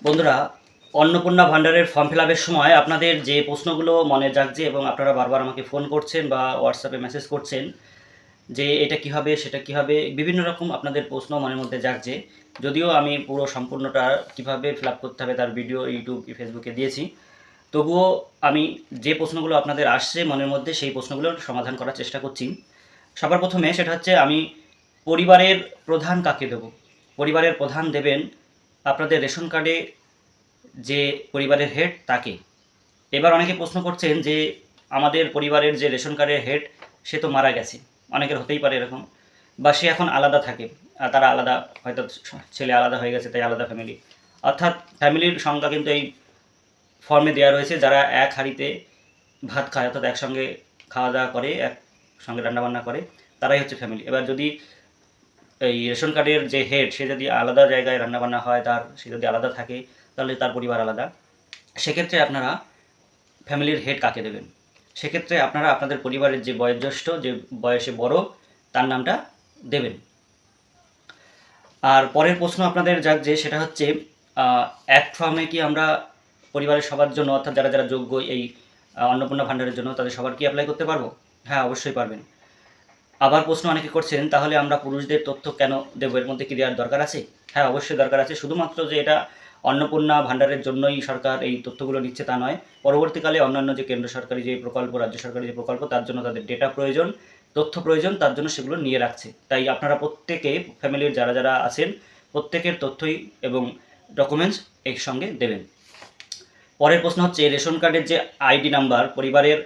বন্ধুরা, অন্নপূর্ণা ভান্ডারের form fill আপের সময় আপনাদের যে প্রশ্নগুলো মনে জাগছে এবং আপনারা বারবার আমাকে ফোন করছেন বা হোয়াটসঅ্যাপে মেসেজ করছেন যে এটা কী হবে সেটা কী হবে, বিভিন্ন রকম আপনাদের প্রশ্ন মনের মধ্যে জাগছে। যদিও আমি পুরো সম্পূর্ণটা কীভাবে ফিল আপ করতে হবে তার ভিডিও ইউটিউব ফেসবুকে দিয়েছি, তবুও আমি যে প্রশ্নগুলো আপনাদের আসছে মনের মধ্যে সেই প্রশ্নগুলোর সমাধান করার চেষ্টা করছি। সবার প্রথমে সেটা হচ্ছে আমি পরিবারের প্রধান কাকে দেব। পরিবারের প্রধান দেবেন আপনাদের রেশন কার্ডে যে পরিবারের হেড তাকে। এবার অনেকে প্রশ্ন করছেন যে আমাদের পরিবারের যে রেশন কার্ডের হেড সে তো মারা গেছে, অনেকের হতেই পারে এরকম, বা সে এখন আলাদা থাকে, তারা আলাদা, হয়তো ছেলে আলাদা হয়ে গেছে তাই আলাদা ফ্যামিলি। অর্থাৎ ফ্যামিলির সংখ্যা কিন্তু এই ফর্মে দেওয়া রয়েছে, যারা এক হাঁড়িতে ভাত খায় অর্থাৎ একসঙ্গে খাওয়া দাওয়া করে, একসঙ্গে রান্নাবান্না করে, তারাই হচ্ছে ফ্যামিলি। এবার যদি এই রেশন কার্ডের যে হেড সে যদি আলাদা জায়গায় রান্নাবান্না হয়, সে যদি আলাদা থাকে তাহলে তার পরিবার আলাদা। সেক্ষেত্রে আপনারা ফ্যামিলির হেড কাকে দেবেন? সেক্ষেত্রে আপনারা আপনাদের পরিবারের যে বয়োজ্যেষ্ঠ, যে বয়সে বড়, তার নামটা দেবেন। আর পরের প্রশ্ন আপনাদের জাগছে সেটা হচ্ছে এক ফর্মে কি আমরা পরিবারের সবার জন্য, অর্থাৎ যারা যারা যোগ্য এই অন্নপূর্ণা ভাণ্ডারের জন্য, তাদের সবার কি অ্যাপ্লাই করতে পারবো? হ্যাঁ, অবশ্যই পারবেন। আবার প্রশ্ন অনেকে করছেন, তাহলে আমরা পুরুষদের তথ্য কেন দেবো, এর মধ্যে কি দেওয়ার দরকার আছে? হ্যাঁ, অবশ্যই দরকার আছে। শুধুমাত্র যে এটা অন্নপূর্ণা ভাণ্ডারের জন্যই সরকার এই তথ্যগুলো নিচ্ছে তা নয়, পরবর্তীকালে অন্যান্য যে কেন্দ্র সরকারি যে প্রকল্প, রাজ্য সরকারি যে প্রকল্প, তার জন্য তাদের ডেটা প্রয়োজন, তথ্য প্রয়োজন, তার জন্য সেগুলো নিয়ে রাখছে। তাই আপনারা প্রত্যেকে, ফ্যামিলির যারা যারা আছেন, প্রত্যেকের তথ্যই এবং ডকুমেন্টস একসঙ্গে দেবেন। পরের প্রশ্ন হচ্ছে রেশন কার্ডের যে আইডি নাম্বার, পরিবারের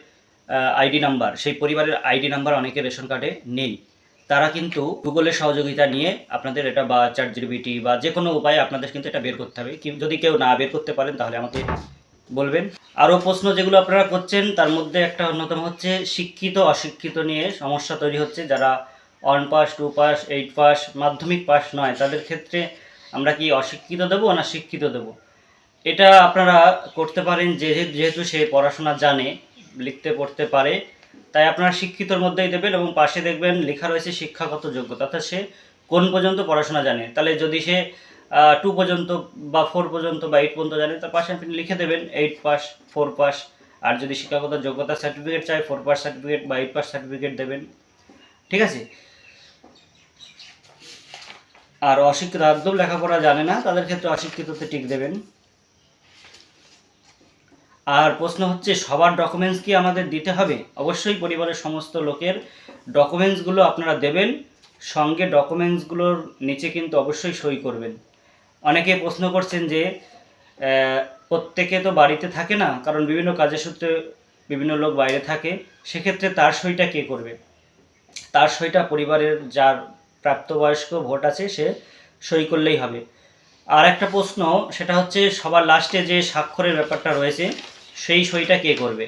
আইডি নাম্বার, সেই পরিবারের আইডি নাম্বার অনেকের রেশন কার্ডে নেই। তারা কিন্তু গুগলের সহযোগিতা নিয়ে আপনাদের এটা, বা চ্যাটজিপিটি বা যে কোনো উপায়ে আপনাদের কিন্তু এটা বের করতে হবে। যদি কেউ না বের করতে পারেন তাহলে আমাকে বলবেন। আরও প্রশ্ন যেগুলো আপনারা করছেন তার মধ্যে একটা অন্যতম হচ্ছে শিক্ষিত অশিক্ষিত নিয়ে সমস্যা তৈরি হচ্ছে। যারা 1 পাস, 2 পাস, 8 পাস, মাধ্যমিক পাস নয়, তাদের ক্ষেত্রে আমরা কি অশিক্ষিত দেবো না শিক্ষিত দেবো? এটা আপনারা করতে পারেন, যেহেতু সে পড়াশোনা জানে, লিখতে পড়তে পারে, তাই আপনারা শিক্ষিতর মধ্যেই দেবেন এবং পাশে দেখবেন লেখা রয়েছে শিক্ষাগত যোগ্যতা, অর্থাৎ সে কোন পর্যন্ত পড়াশোনা জানে। তাহলে যদি সে 2 পর্যন্ত বা 4 পর্যন্ত বা 8 পর্যন্ত জানে, তার পাশে আপনি লিখে দেবেন 8 পাস, 4 পাস। আর যদি শিক্ষাগত যোগ্যতা সার্টিফিকেট চাই, 4 পাস সার্টিফিকেট বা 8 পাস সার্টিফিকেট দেবেন। ঠিক আছে? আর অশিক্ষিত, একদম লেখাপড়া জানে না, তাদের ক্ষেত্রে অশিক্ষিততে টিক দেবেন। আর প্রশ্ন হচ্ছে সবার ডকুমেন্টস কি আমাদের দিতে হবে? অবশ্যই পরিবারের সমস্ত লোকের ডকুমেন্টসগুলো আপনারা দেবেন, সঙ্গে ডকুমেন্টসগুলোর নিচে কিন্তু অবশ্যই সই করবেন। অনেকে প্রশ্ন করছেন যে প্রত্যেকে তো বাড়িতে থাকে না, কারণ বিভিন্ন কাজের সূত্রে বিভিন্ন লোক বাইরে থাকে, সেক্ষেত্রে তার সইটা কে করবে? তার সইটা পরিবারের যার প্রাপ্তবয়স্ক ভোট আছে সে সই করলেই হবে। আর একটা প্রশ্ন, সেটা হচ্ছে সবার লাস্টে যে স্বাক্ষরের ব্যাপারটা রয়েছে, সেই সইটা কে করবে?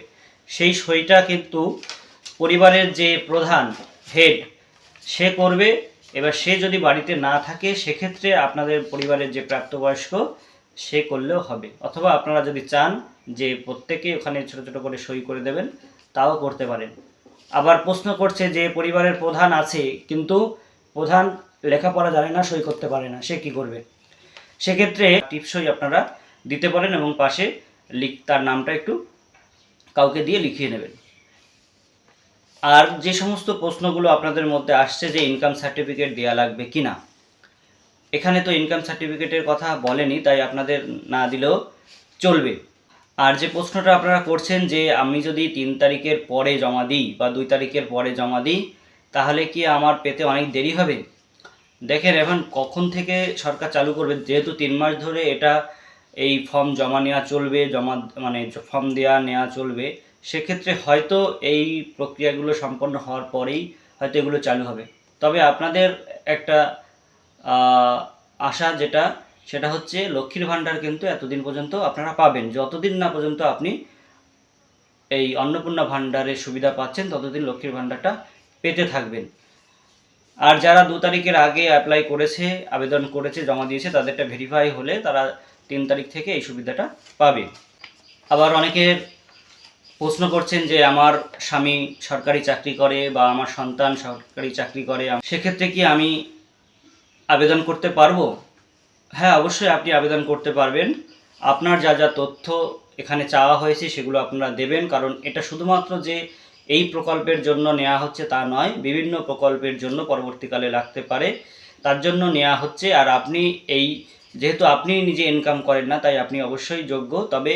সেই সইটা কিন্তু পরিবারের যে প্রধান হেড সে করবে। এবার সে যদি বাড়িতে না থাকে সেক্ষেত্রে আপনাদের পরিবারের যে প্রাপ্তবয়স্ক সে করলেও হবে, অথবা আপনারা যদি চান যে প্রত্যেকে ওখানে ছোটো ছোটো করে সই করে দেবেন, তাও করতে পারেন। আবার প্রশ্ন করছে যে পরিবারের প্রধান আছে কিন্তু প্রধান লেখাপড়া জানে না, সই করতে পারে না, সে কি করবে? সেক্ষেত্রে টিপসই আপনারা দিতে পারেন এবং পাশে তার নামটা একটু কাউকে দিয়ে লিখিয়ে নেবেন। আর যে সমস্ত প্রশ্নগুলো আপনাদের মধ্যে আসছে যে ইনকাম সার্টিফিকেট দেওয়া লাগবে কি না, এখানে তো ইনকাম সার্টিফিকেটের কথা বলেনি, তাই আপনাদের না দিলেও চলবে। আর যে প্রশ্নটা আপনারা করছেন যে আমি যদি 3 তারিখের পরে জমা দিই বা 2 তারিখের পরে জমা দিই, তাহলে কি আমার পেতে অনেক দেরি হবে? দেখেন, এখন কখন থেকে সরকার চালু করবে, যেহেতু 3 মাস ধরে এটা এই ফর্ম জমা নেওয়া চলবে, ফর্ম দেওয়া নেওয়া চলবে, সেক্ষেত্রে হয়তো এই প্রক্রিয়াগুলো সম্পন্ন হওয়ার পরেই হয়তো এগুলো চালু হবে। তবে আপনাদের একটা আশা সেটা হচ্ছে লক্ষ্মীর ভাণ্ডার কিন্তু এতদিন পর্যন্ত আপনারা পাবেন, যতদিন না পর্যন্ত আপনি এই অন্নপূর্ণা ভাণ্ডারের সুবিধা পাচ্ছেন ততদিন লক্ষ্মীর ভাণ্ডারটা পেতে থাকবেন। আর যারা 2 তারিখের আগে অ্যাপ্লাই করেছে, আবেদন করেছে, জমা দিয়েছে, তাদেরটা ভেরিফাই হলে তারা 3 তারিখ থেকে এই সুবিধাটা পাবে। আবার অনেকের প্রশ্ন করছেন যে আমার স্বামী সরকারি চাকরি করে বা আমার সন্তান সরকারি চাকরি করে, সেক্ষেত্রে কি আমি আবেদন করতে পারবো? হ্যাঁ, অবশ্যই আপনি আবেদন করতে পারবেন। আপনার যা যা তথ্য এখানে চাওয়া হয়েছে সেগুলো আপনারা দেবেন, কারণ এটা শুধুমাত্র যে এই প্রকল্পের জন্য নেওয়া হচ্ছে তা নয়, বিভিন্ন প্রকল্পের জন্য পরবর্তীকালে লাগতে পারে, তার জন্য নেওয়া হচ্ছে। আর আপনি যেহেতু আপনি নিজে ইনকাম করেন না, তাই আপনি অবশ্যই যোগ্য, তবে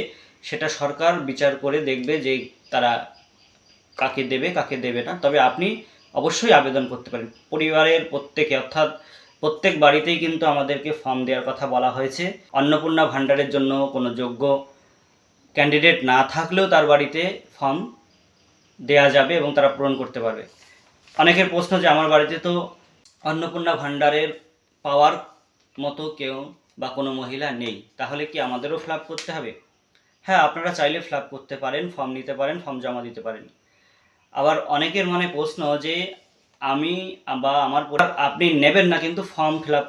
সেটা সরকার বিচার করে দেখবে যে তারা কাকে দেবে কাকে দেবে না। তবে আপনি অবশ্যই আবেদন করতে পারেন। পরিবারের প্রত্যেকে, অর্থাৎ প্রত্যেক বাড়িতেই কিন্তু আমাদেরকে ফর্ম দেওয়ার কথা বলা হয়েছে। অন্নপূর্ণা ভাণ্ডারের জন্য কোনো যোগ্য ক্যান্ডিডেট না থাকলেও তার বাড়িতে ফর্ম দেয়া যাবে এবং তারা পূরণ করতে পারবে। অনেকের প্রশ্ন যে আমার বাড়িতে তো অন্নপূর্ণা ভাণ্ডারের পাওয়ার মতো কেউ বা কোনো মহিলা নেই, তাহলে কি আমাদেরও ফিল আপ করতে হবে? হ্যাঁ, আপনারা চাইলে ফিল আপ করতে পারেন, ফর্ম নিতে পারেন, ফর্ম জমা দিতে পারেন। আবার অনেকের মনে প্রশ্ন যে আমি বা আমার আপনি নেবেন না, কিন্তু ফর্ম ফিল আপ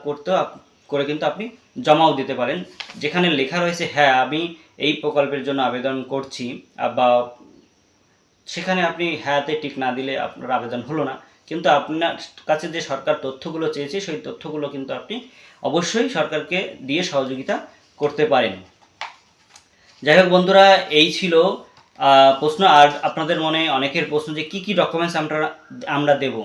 করে কিন্তু আপনি জমাও দিতে পারেন, যেখানে লেখা রয়েছে হ্যাঁ আমি এই প্রকল্পের জন্য আবেদন করছি, বা সেখানে আপনি হ্যাঁতে টিক না দিলে আপনার আবেদন হলো না। কিন্তু আপনার কাছে যে সরকার তথ্যগুলো চেয়েছে সেই তথ্যগুলো কিন্তু আপনি অবশ্যই সরকারকে দিয়ে সহযোগিতা করতে পারেন। যাই হোক বন্ধুরা, এই ছিল প্রশ্ন। আর আপনাদের মনে অনেকের প্রশ্ন যে কী কী ডকুমেন্টস আমরা দেব।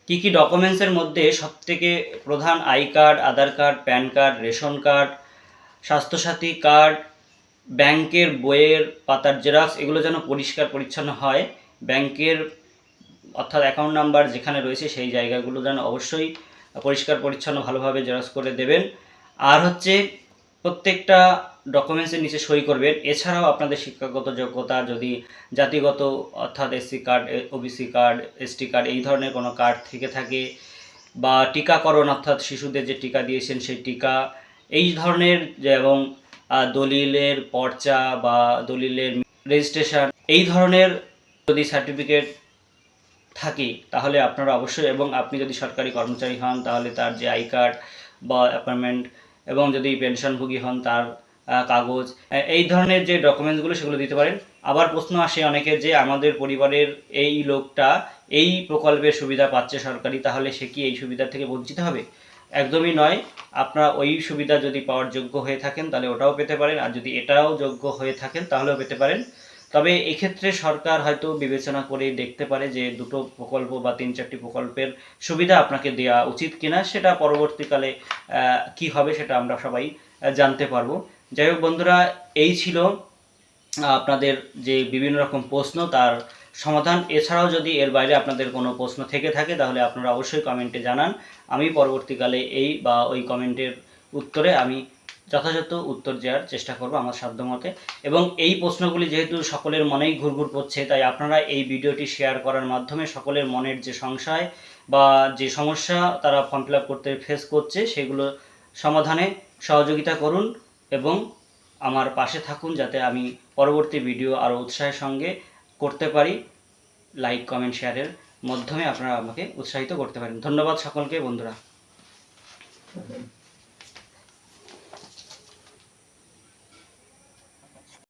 কী কী ডকুমেন্টসের মধ্যে সবথেকে প্রধান ID card, Aadhaar card, PAN card, ration card, Swasthya Sathi card, ব্যাংকের বইয়ের পাতার জেরক্স, এগুলো যেন পরিষ্কার পরিচ্ছন্ন হয়। ব্যাংকের অর্থাৎ অ্যাকাউন্ট নাম্বার যেখানে রয়েছে সেই জায়গাগুলো যেন অবশ্যই পরিষ্কার পরিচ্ছন্ন ভালোভাবে জেরক্স করে দেবেন। আর হচ্ছে প্রত্যেকটা ডকুমেন্টসের নিচে সই করবেন। এছাড়াও আপনাদের শিক্ষাগত যোগ্যতা, যদি জাতিগত অর্থাৎ SC card, OBC card, ST card এই ধরনের কোনো কার্ড থেকে থাকে, বা টিকাকরণ অর্থাৎ শিশুদের যে টিকা দিয়েছেন সেই টিকা, এই ধরনের, এবং দলিলের পর্চা বা দলিলের রেজিস্ট্রেশন, এই ধরনের যদি সার্টিফিকেট থাকে তাহলে আপনারা অবশ্যই, এবং আপনি যদি সরকারি কর্মচারী হন তাহলে তার যে আই কার্ড বা অ্যাপয়েন্টমেন্ট, এবং যদি পেনশনভোগী হন তার কাগজ, এই ধরনের যে ডকুমেন্টসগুলো সেগুলো দিতে পারেন। আবার প্রশ্ন আসে অনেকের যে আমাদের পরিবারের এই লোকটা এই প্রকল্পের সুবিধা পাচ্ছে সরকারি, তাহলে সে কি এই সুবিধা থেকে বঞ্চিত হবে? একদমই নয়। আপনারা ওই সুবিধা যদি পাওয়ার যোগ্য হয়ে থাকেন তাহলে ওটাও পেতে পারেন, আর যদি এটাও যোগ্য হয়ে থাকেন তাহলেও পেতে পারেন। তবে এক্ষেত্রে সরকার হয়তো বিবেচনা করে দেখতে পারে যে দুটো প্রকল্প বা 3-4টি প্রকল্পের সুবিধা আপনাকে দেওয়া উচিত কিনা, সেটা পরবর্তীকালে কি হবে সেটা আমরা সবাই জানতে পারবো। যাই হোক বন্ধুরা, এই ছিল আপনাদের যে বিভিন্ন রকম প্রশ্ন তার সমাধান। এছাড়াও যদি এর বাইরে আপনাদের কোনো প্রশ্ন থেকে থাকে তাহলে আপনারা অবশ্যই কমেন্টে জানান। আমি পরবর্তীকালে এই বা ওই কমেন্টের উত্তরে আমি যথাযথ উত্তর দেওয়ার চেষ্টা করব আমার সাধ্যমতে। এবং এই প্রশ্নগুলি যেহেতু সকলের মনেই ঘুরঘুর করছে, তাই আপনারা এই ভিডিওটি শেয়ার করার মাধ্যমে সকলের মনের যে সংশয় বা যে সমস্যা তারা ফর্ম ফিল আপ করতে ফেস করছে সেগুলো সমাধানে সহযোগিতা করুন, এবং আমার পাশে থাকুন যাতে আমি পরবর্তী ভিডিও আরও উৎসাহের সঙ্গে করতে পারি। লাইক, কমেন্ট, শেয়ারের মাধ্যমে আপনারা আমাকে উৎসাহিত করতে পারেন। ধন্যবাদ সকলকে বন্ধুরা।